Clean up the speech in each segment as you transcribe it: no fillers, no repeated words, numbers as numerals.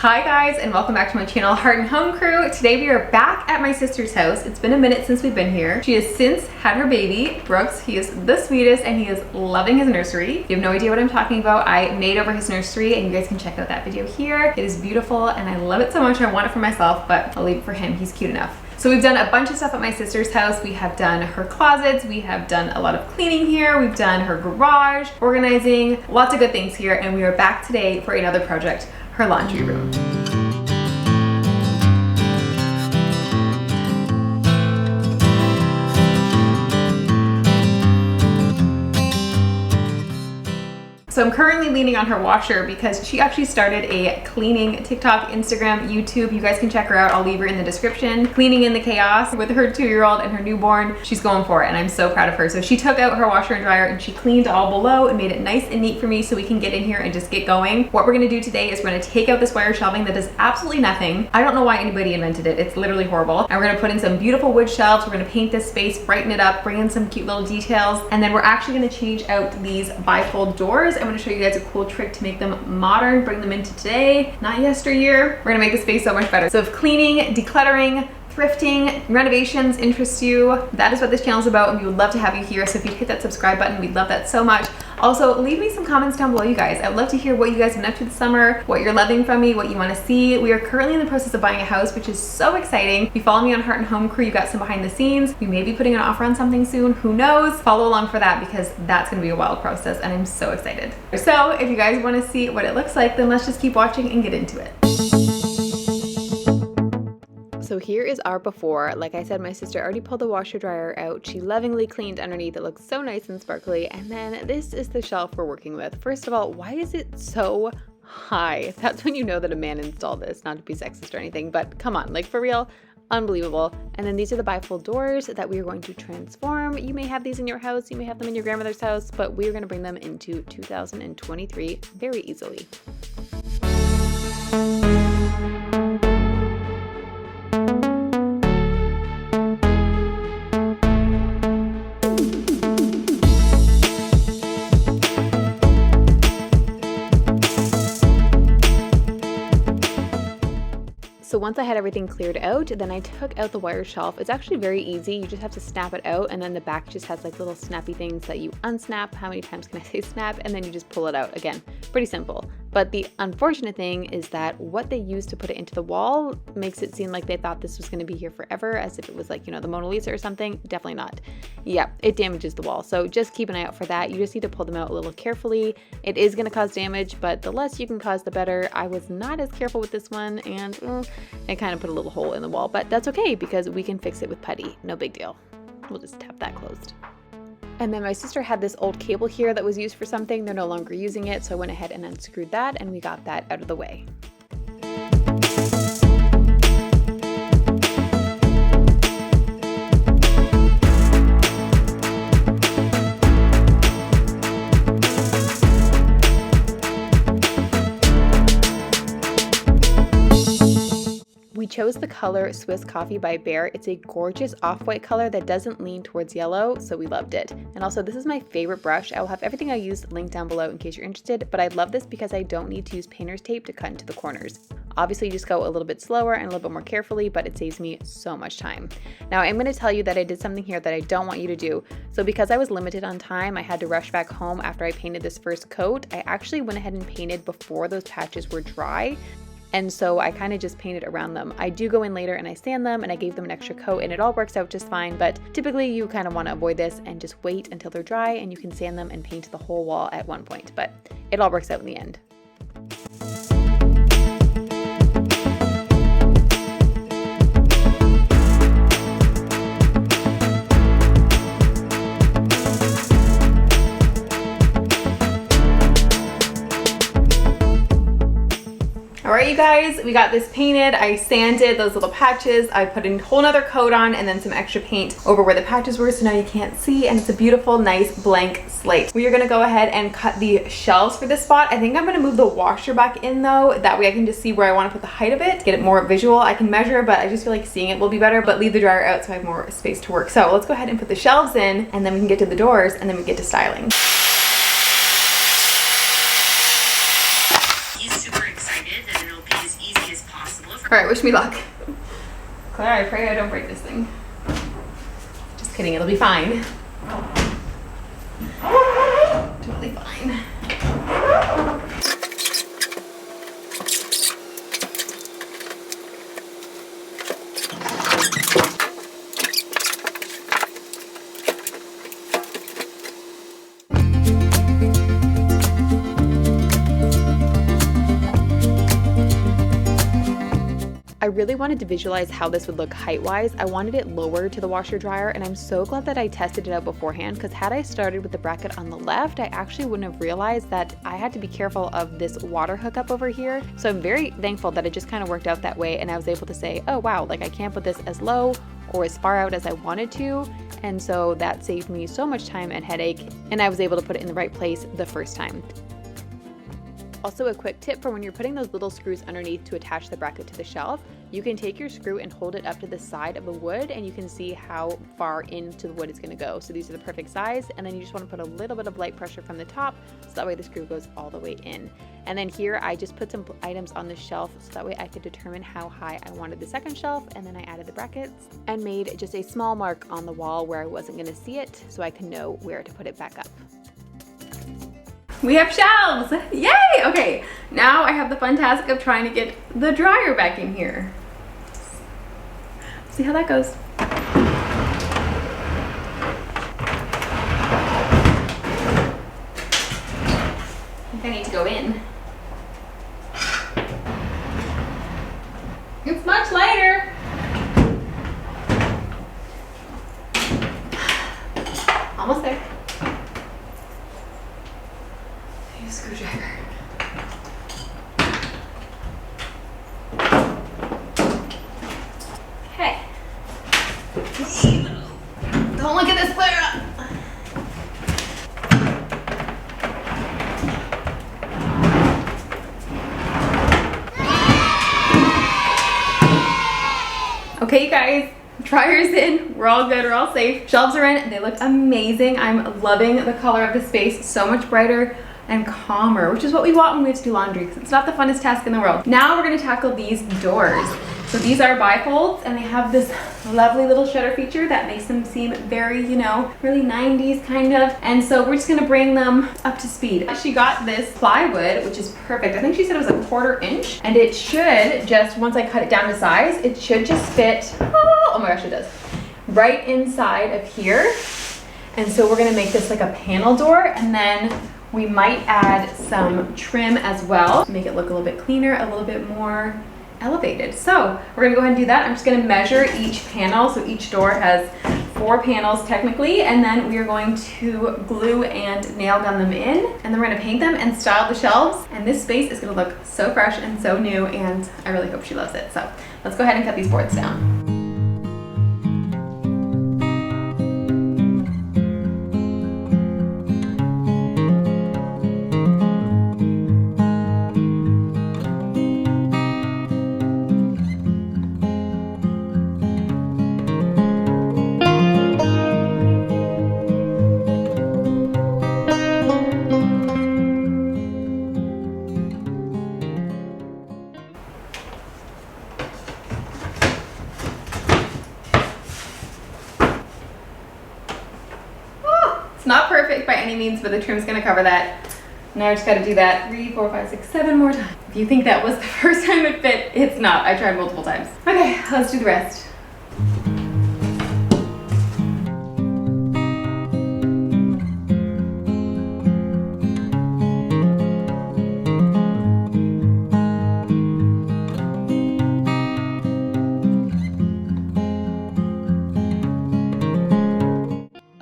Hi guys, and welcome back to my channel, Heart and Home Crew. Today we are back at my sister's house. It's been a minute since we've been here. She has since had her baby, Brooks. He is the sweetest and he is loving his nursery. If you have no idea what I'm talking about, I made over his nursery and you guys can check out that video here. It is beautiful and I love it so much. I want it for myself, but I'll leave it for him. He's cute enough. So we've done a bunch of stuff at my sister's house. We have done her closets. We have done a lot of cleaning here. We've done her garage, organizing, lots of good things here. And we are back today for another project, her laundry room. So I'm currently leaning on her washer because she actually started a cleaning TikTok, Instagram, YouTube. You guys can check her out. I'll leave her in the description. Cleaning in the chaos with her 2-year-old and her newborn. She's going for it and I'm so proud of her. So she took out her washer and dryer and she cleaned all below and made it nice and neat for me so we can get in here and just get going. What we're gonna do today is we're gonna take out this wire shelving that does absolutely nothing. I don't know why anybody invented it. It's literally horrible. And we're gonna put in some beautiful wood shelves. We're gonna paint this space, brighten it up, bring in some cute little details. And then we're actually gonna change out these bifold doors. I'm gonna show you guys a cool trick to make them modern, bring them into today, not yesteryear. We're gonna make the space so much better. So if cleaning, decluttering, thrifting, renovations interest you, that is what this channel is about and we would love to have you here. So if you hit that subscribe button, we'd love that so much. Also, leave me some comments down below, you guys. I'd love to hear what you guys have been up to this summer, what you're loving from me, what you want to see. We are currently in the process of buying a house, which is so exciting. If you follow me on Heart and Home Crew, you got some behind the scenes. We may be putting an offer on something soon, who knows? Follow along for that because that's gonna be a wild process and I'm so excited. So if you guys want to see what it looks like, then let's just keep watching and get into it. So here is our before. Like I said, my sister already pulled the washer dryer out. She lovingly cleaned underneath. It looks so nice and sparkly. And then this is the shelf we're working with. First of all, why is it so high? That's when you know that a man installed this, not to be sexist or anything, but come on, like for real, unbelievable. And then these are the bifold doors that we are going to transform. You may have these in your house, you may have them in your grandmother's house, but we are going to bring them into 2023 very easily. So once I had everything cleared out, then I took out the wire shelf. It's actually very easy. You just have to snap it out and then the back just has like little snappy things that you unsnap. How many times can I say snap? And then you just pull it out. Again, pretty simple. But the unfortunate thing is that what they used to put it into the wall makes it seem like they thought this was going to be here forever, as if it was like, you know, the Mona Lisa or something. Definitely not. Yeah, it damages the wall. So just keep an eye out for that. You just need to pull them out a little carefully. It is going to cause damage, but the less you can cause, the better. I was not as careful with this one and it kind of put a little hole in the wall, but that's okay because we can fix it with putty. No big deal. We'll just tap that closed. And then my sister had this old cable here that was used for something. They're no longer using it, so I went ahead and unscrewed that and we got that out of the way. We chose the color Swiss Coffee by BEHR. It's a gorgeous off-white color that doesn't lean towards yellow, so we loved it. And also, this is my favorite brush. I will have everything I used linked down below in case you're interested, but I love this because I don't need to use painter's tape to cut into the corners. Obviously, you just go a little bit slower and a little bit more carefully, but it saves me so much time. Now, I'm going to tell you that I did something here that I don't want you to do. So because I was limited on time, I had to rush back home after I painted this first coat. I actually went ahead and painted before those patches were dry. And so I kind of just painted around them. I do go in later and I sand them and I gave them an extra coat and it all works out just fine. But typically you kind of want to avoid this and just wait until they're dry and you can sand them and paint the whole wall at one point. But it all works out in the end. All right, you guys, we got this painted. I sanded those little patches. I put a whole nother coat on and then some extra paint over where the patches were, so now you can't see, and it's a beautiful, nice blank slate. We are gonna go ahead and cut the shelves for this spot. I think I'm gonna move the washer back in though. That way I can just see where I wanna put the height of it, get it more visual. I can measure, but I just feel like seeing it will be better, but leave the dryer out so I have more space to work. So let's go ahead and put the shelves in and then we can get to the doors and then we get to styling. He's super excited and it'll be his easy All right, wish me luck. Claire, I pray I don't break this thing. Just kidding, it'll be fine. Totally fine. I really wanted to visualize how this would look height-wise. I wanted it lower to the washer dryer, and I'm so glad that I tested it out beforehand, because had I started with the bracket on the left, I actually wouldn't have realized that I had to be careful of this water hookup over here. So I'm very thankful that it just kind of worked out that way, and I was able to say, oh wow, like I can't put this as low or as far out as I wanted to. And so that saved me so much time and headache, and I was able to put it in the right place the first time. Also, a quick tip for when you're putting those little screws underneath to attach the bracket to the shelf, you can take your screw and hold it up to the side of the wood, and you can see how far into the wood it's going to go. So these are the perfect size, and then you just want to put a little bit of light pressure from the top, so that way the screw goes all the way in. And then here I just put some items on the shelf, so that way I could determine how high I wanted the second shelf, and then I added the brackets and made just a small mark on the wall where I wasn't going to see it, so I could know where to put it back up. We have shelves! Yay! Okay, now I have the fun task of trying to get the dryer back in here. See how that goes. I think I need to go in. It's much lighter. Almost there. Screwdriver. Okay. Don't look at this flare up. Okay, you guys. Dryer's in, we're all good, we're all safe. Shelves are in, they look amazing. I'm loving the color of the space, so much brighter and calmer, which is what we want when we have to do laundry, because it's not the funnest task in the world. Now we're gonna tackle these doors. So these are bifolds, and they have this lovely little shutter feature that makes them seem very, you know, really 90s kind of. And so we're just gonna bring them up to speed. She got this plywood, which is perfect. I think she said it was a 1/4 inch, and it should just, once I cut it down to size, it should just fit, oh my gosh, it does, right inside of here. And so we're gonna make this like a panel door, and then we might add some trim as well to make it look a little bit cleaner, a little bit more elevated. So we're gonna go ahead and do that. I'm just gonna measure each panel. So each door has 4 panels technically, and then we are going to glue and nail gun them in, and then we're gonna paint them and style the shelves. And this space is gonna look so fresh and so new, and I really hope she loves it. So let's go ahead and cut these boards down. It's not perfect by any means, but the trim's gonna cover that. Now I just gotta do that 3, 4, 5, 6, 7 more times. If you think that was the first time it fit, it's not. I tried multiple times. Okay, let's do the rest.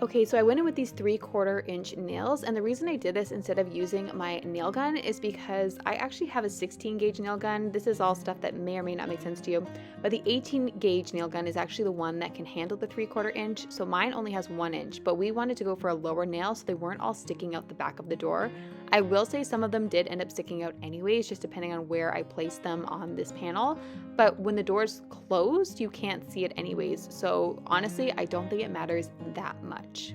Okay, so I went in with these 3/4 inch nails, and the reason I did this instead of using my nail gun is because I actually have a 16 gauge nail gun. This is all stuff that may or may not make sense to you, but the 18 gauge nail gun is actually the one that can handle the 3/4 inch. So mine only has 1 inch, but we wanted to go for a lower nail so they weren't all sticking out the back of the door. I will say some of them did end up sticking out anyways, just depending on where I placed them on this panel. But when the door's closed, you can't see it anyways. So honestly, I don't think it matters that much.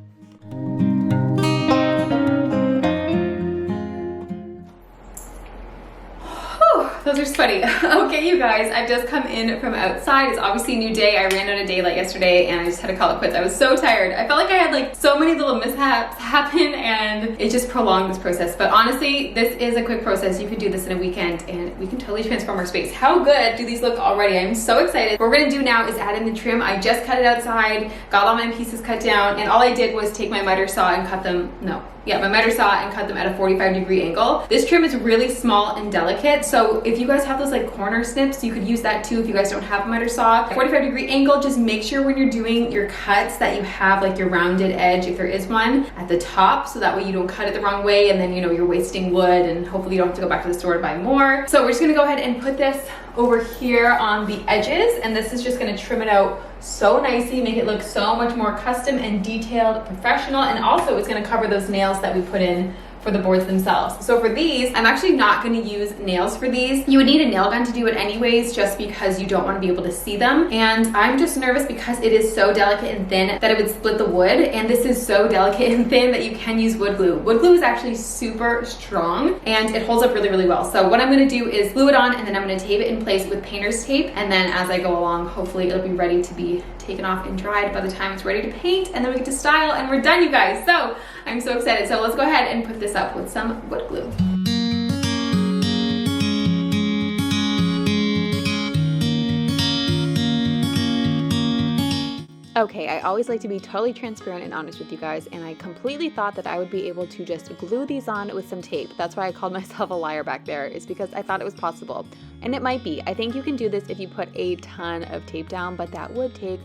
Those those are sweaty. Okay, you guys, I've just come in from outside. It's obviously a new day. I ran out of daylight yesterday and I just had to call it quits. I was so tired. I felt like I had like so many little mishaps happen and it just prolonged this process. But honestly, this is a quick process. You could do this in a weekend and we can totally transform our space. How good do these look already? I'm so excited. What we're gonna do now is add in the trim. I just cut it outside, got all my pieces cut down, and all I did was take my miter saw and cut them, my miter saw and cut them at a 45-degree angle. This trim is really small and delicate, so if you guys have those like corner snips, you could use that too if you guys don't have a miter saw. 45-degree angle, just make sure when you're doing your cuts that you have like your rounded edge, if there is one, at the top, so that way you don't cut it the wrong way and then you're wasting wood and hopefully you don't have to go back to the store to buy more. So we're just gonna go ahead and put this over here on the edges, and this is just gonna trim it out so nicely, make it look so much more custom and detailed, professional, and also it's gonna cover those nails that we put in for the boards themselves. So for these, I'm actually not gonna use nails for these. You would need a nail gun to do it anyways, just because you don't wanna be able to see them. And I'm just nervous because it is so delicate and thin that it would split the wood. And this is so delicate and thin that you can use wood glue. Wood glue is actually super strong and it holds up really, really well. So what I'm gonna do is glue it on and then I'm gonna tape it in place with painter's tape. And then as I go along, hopefully it'll be ready to be taken off and dried by the time it's ready to paint, and then we get to style and we're done, you guys. So I'm so excited. So let's go ahead and put this up with some wood glue. Okay, I always like to be totally transparent and honest with you guys, and I completely thought that I would be able to just glue these on with some tape. That's why I called myself a liar back there, is because I thought it was possible. And it might be. I think you can do this if you put a ton of tape down, but that would take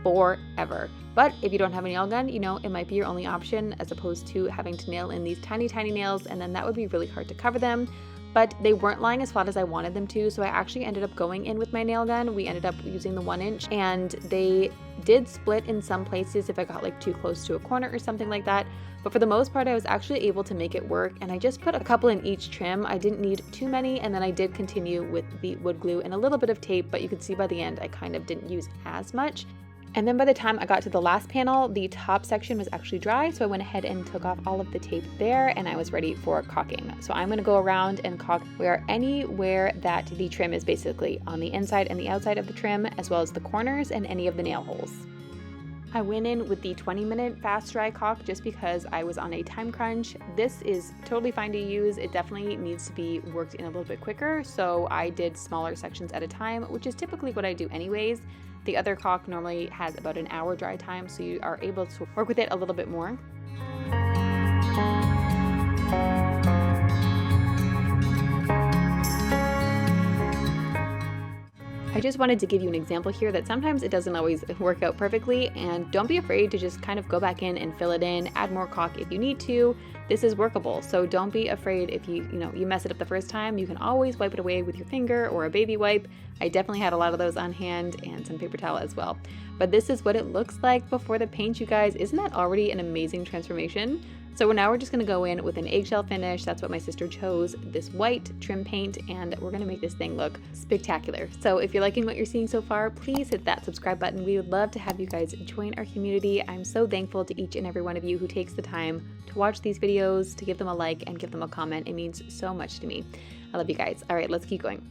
forever. But if you don't have a nail gun, it might be your only option, as opposed to having to nail in these tiny, tiny nails, and then that would be really hard to cover them. But they weren't lying as flat as I wanted them to, so I actually ended up going in with my nail gun. We ended up using the 1-inch, and they did split in some places if I got like too close to a corner or something like that. But for the most part, I was actually able to make it work, and I just put a couple in each trim. I didn't need too many, and then I did continue with the wood glue and a little bit of tape, but you could see by the end I kind of didn't use as much. And then by the time I got to the last panel, the top section was actually dry, so I went ahead and took off all of the tape there, and I was ready for caulking. So I'm gonna go around and caulk anywhere that the trim is basically on the inside and the outside of the trim, as well as the corners and any of the nail holes. I went in with the 20-minute fast dry caulk just because I was on a time crunch. This is totally fine to use. It definitely needs to be worked in a little bit quicker, so I did smaller sections at a time, which is typically what I do anyways. The other caulk normally has about an hour dry time, so you are able to work with it a little bit more. I just wanted to give you an example here that sometimes it doesn't always work out perfectly, and don't be afraid to just kind of go back in and fill it in, add more caulk if you need to. This is workable, so don't be afraid if you mess it up the first time. You can always wipe it away with your finger or a baby wipe. I definitely had a lot of those on hand and some paper towel as well. But this is what it looks like before the paint, you guys. Isn't that already an amazing transformation? So now we're just gonna go in with an eggshell finish. That's what my sister chose, this white trim paint, and we're gonna make this thing look spectacular. So if you're liking what you're seeing so far, please hit that subscribe button. We would love to have you guys join our community. I'm so thankful to each and every one of you who takes the time to watch these videos, to give them a like and give them a comment. It means so much to me. I love you guys. All right, let's keep going.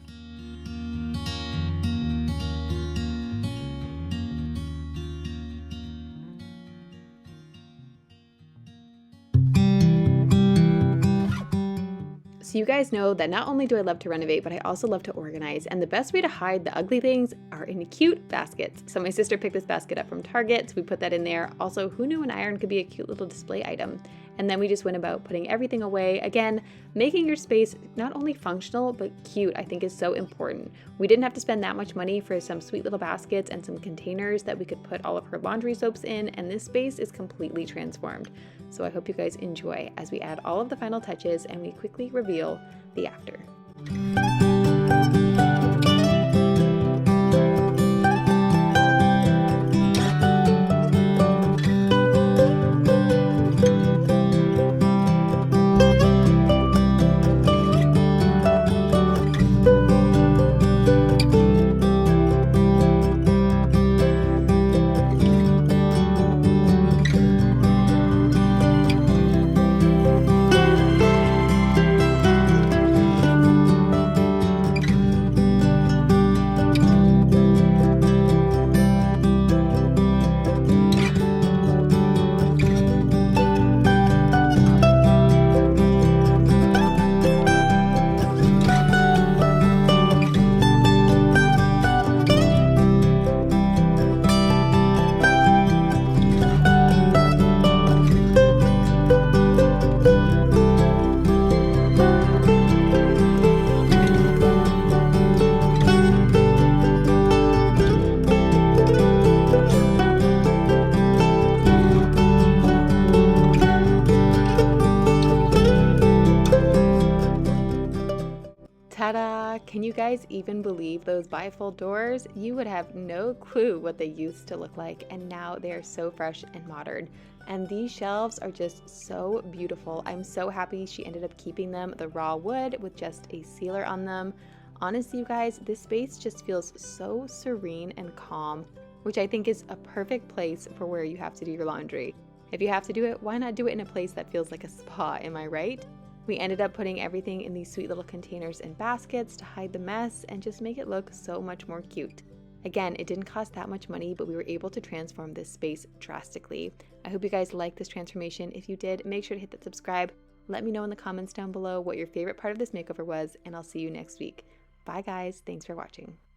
So you guys know that not only do I love to renovate, but I also love to organize, and the best way to hide the ugly things are in cute baskets. So my sister picked this basket up from Target, so we put that in there. Also, who knew an iron could be a cute little display item? And then we just went about putting everything away. Again, making your space not only functional, but cute, I think is so important. We didn't have to spend that much money for some sweet little baskets and some containers that we could put all of her laundry soaps in, and this space is completely transformed. So I hope you guys enjoy as we add all of the final touches and we quickly reveal the after. even believe those bifold doors? You would have no clue what they used to look like, and now they are so fresh and modern. And these shelves are just so beautiful. I'm so happy she ended up keeping them the raw wood with just a sealer on them. Honestly, you guys, this space just feels so serene and calm, which I think is a perfect place for where you have to do your laundry. If you have to do it, why not do it in a place that feels like a spa, am I right? We ended up putting everything in these sweet little containers and baskets to hide the mess and just make it look so much more cute. Again, it didn't cost that much money, but we were able to transform this space drastically. I hope you guys liked this transformation. If you did, make sure to hit that subscribe. Let me know in the comments down below what your favorite part of this makeover was, and I'll see you next week. Bye guys, thanks for watching.